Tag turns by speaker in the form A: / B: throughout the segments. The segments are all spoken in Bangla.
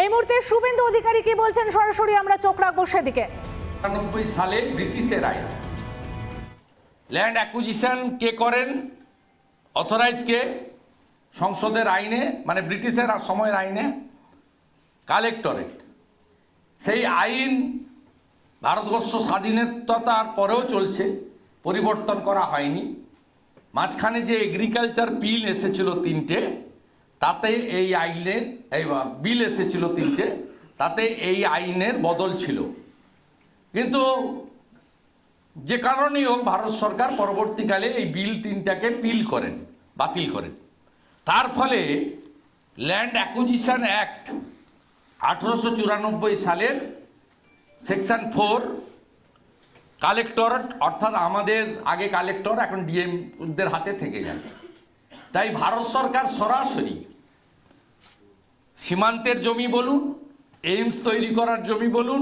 A: এই মুহূর্তে শুভেন্দু অধিকারী কি বলছেন সরাসরি আমরা চোখ রাখবো সেদিকে।
B: ৯৯ সালে ব্রিটিশের আইন ল্যান্ড অ্যাকুইজিশন কে করেন, অথরাইজ কে? সংসদের আইনে, মানে ব্রিটিশের সময়ের আইনে কালেক্টরেট। সেই আইন ভারতবর্ষ স্বাধীনতার পরেও চলছে, পরিবর্তন করা হয়নি। মাঝখানে যে এগ্রিকালচার বিল এসেছিল তিনটে, তাতে এই আইনের বিল এসেছিল তিনটে, তাতে এই আইনের বদল ছিল। কিন্তু যে কারণেই হোক ভারত সরকার পরবর্তীকালে এই বিল তিনটাকে বাতিল করেন। তার ফলে ল্যান্ড অ্যাকুইজিশন অ্যাক্ট 1894 সালের সেকশন 4 কালেক্টরেট, অর্থাৎ আমাদের আগে কালেক্টর, এখন ডিএমদের হাতে থেকে যায়। তাই ভারত সরকার সরাসরি সীমান্তের জমি বলুন, এইমস তৈরি করার জমি বলুন,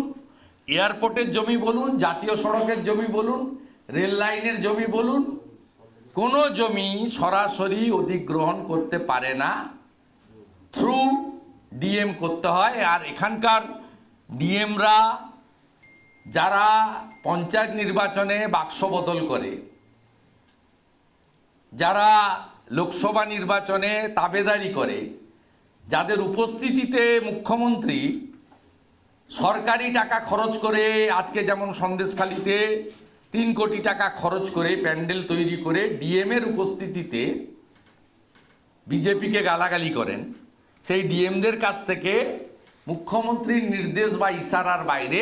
B: এয়ারপোর্টের জমি বলুন, জাতীয় সড়কের জমি বলুন, রেল লাইনের জমি বলুন, কোনো জমি সরাসরি অধিগ্রহণ করতে পারে না, থ্রু ডিএম করতে হয়। আর এখানকার ডিএমরা যারা পঞ্চায়েত নির্বাচনে বাক্স বদল করে, যারা লোকসভা নির্বাচনে তাবেদারি করে, যাদের উপস্থিতিতে মুখ্যমন্ত্রী সরকারি টাকা খরচ করে, আজকে যেমন সন্দেশখালিতে 3 কোটি টাকা খরচ করে প্যান্ডেল তৈরি করে ডিএমের উপস্থিতিতে বিজেপিকে গালাগালি করেন, সেই ডিএমদের কাছ থেকে মুখ্যমন্ত্রীর নির্দেশ বা ইশারার বাইরে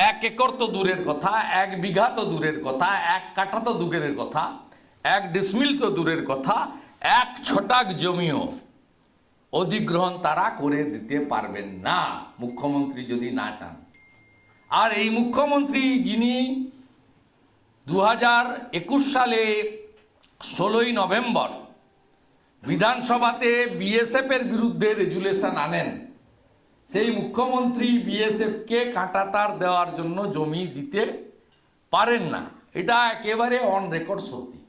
B: 1 একর তো দূরের কথা, 1 বিঘা তো দূরের কথা, 1 কাঠা তো দূরের কথা, 1 ডিসমিল তো দূরের কথা, 1 ছটাক জমিও অধিগ্রহণ তারা করে দিতে পারবেন না, মুখ্যমন্ত্রী যদি না চান। আর এই মুখ্যমন্ত্রী, যিনি 2021 সালে 16ই নভেম্বর বিধানসভাতে বিএসএফ এর বিরুদ্ধে রেজুলেশন আনেন, সেই মুখ্যমন্ত্রী বিএসএফকে কাঁটাতার দেওয়ার জন্য জমি দিতে পারেন না। এটা একেবারে অন রেকর্ড সত্যি।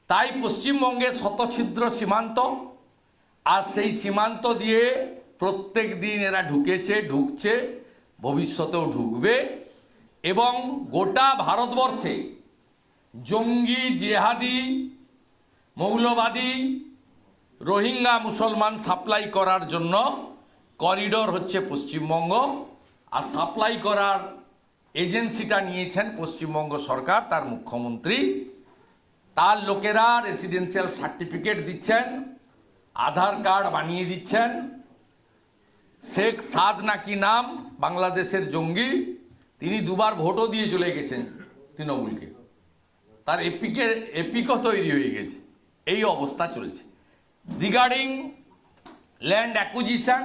B: তাই পশ্চিমবঙ্গের শতছিদ্র সীমান্ত, আর সেই সীমান্ত দিয়ে প্রত্যেক দিন এরা ঢুকছে, ভবিষ্যতেও ঢুকবে, এবং গোটা ভারতবর্ষে জঙ্গি, জেহাদি, মৌলবাদী, রোহিঙ্গা মুসলমান সাপ্লাই করার জন্য করিডোর হচ্ছে পশ্চিমবঙ্গ। আর সাপ্লাই করার এজেন্সিটা নিয়েছেন পশ্চিমবঙ্গ সরকার, তার মুখ্যমন্ত্রী। তার লোকেরা রেসিডেন্সিয়াল সার্টিফিকেট দিচ্ছেন, আধার কার্ড বানিয়ে দিচ্ছেন। শেখ সাদ নাকি নাম, বাংলাদেশের জঙ্গি, তিনি 2বার ভোটও দিয়ে চলে গেছেন তৃণমূলকে, তার এপিকও তৈরি হয়ে গেছে। এই অবস্থা চলছে। রিগার্ডিং ল্যান্ড অ্যাকুইজিশন,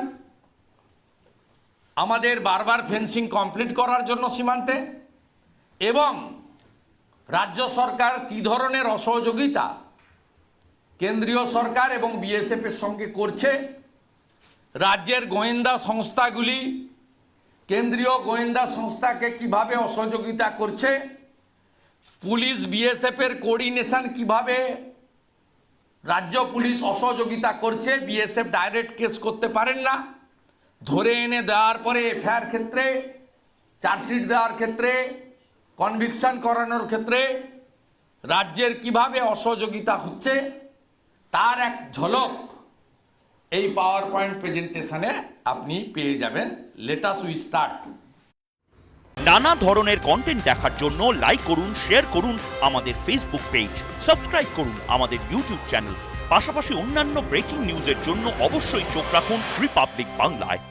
B: আমাদের বারবার ফেন্সিং কমপ্লিট করার জন্য সীমান্তে, এবং রাজ্য সরকার কি ধরনের অসহযোগিতা কেন্দ্রীয় সরকার এবং বিএসএফ এর সঙ্গে করছে, রাজ্যের গোয়েন্দা সংস্থাগুলি কেন্দ্রীয় গোয়েন্দা সংস্থাকে কিভাবে অসহযোগিতা করছে, পুলিশ বিএসএফ এর কোঅর্ডিনেশন কিভাবে রাজ্য পুলিশ অসহযোগিতা করছে। বিএসএফ ডাইরেক্ট কেস করতে পারেন না, ধরে এনে দেওয়ার পরে এফআইআর ক্ষেত্রে, চার্জশিট দেওয়ার ক্ষেত্রে, কনভিকশন করানোর ক্ষেত্রে রাজ্যের কিভাবে অসহযোগিতা হচ্ছে, তার এক ঝলক এই পাওয়ার পয়েন্ট প্রেজেন্টেশনে আপনি পেয়ে যাবেন। Let us we start.
C: নানা ধরনের কন্টেন্ট দেখার জন্য লাইক করুন, শেয়ার করুন আমাদের ফেসবুক পেজ, সাবস্ক্রাইব করুন আমাদের ইউটিউব চ্যানেল। পাশাপাশি অন্যান্য ব্রেকিং নিউজের জন্য অবশ্যই চোখ রাখুন রিপাবলিক বাংলায়।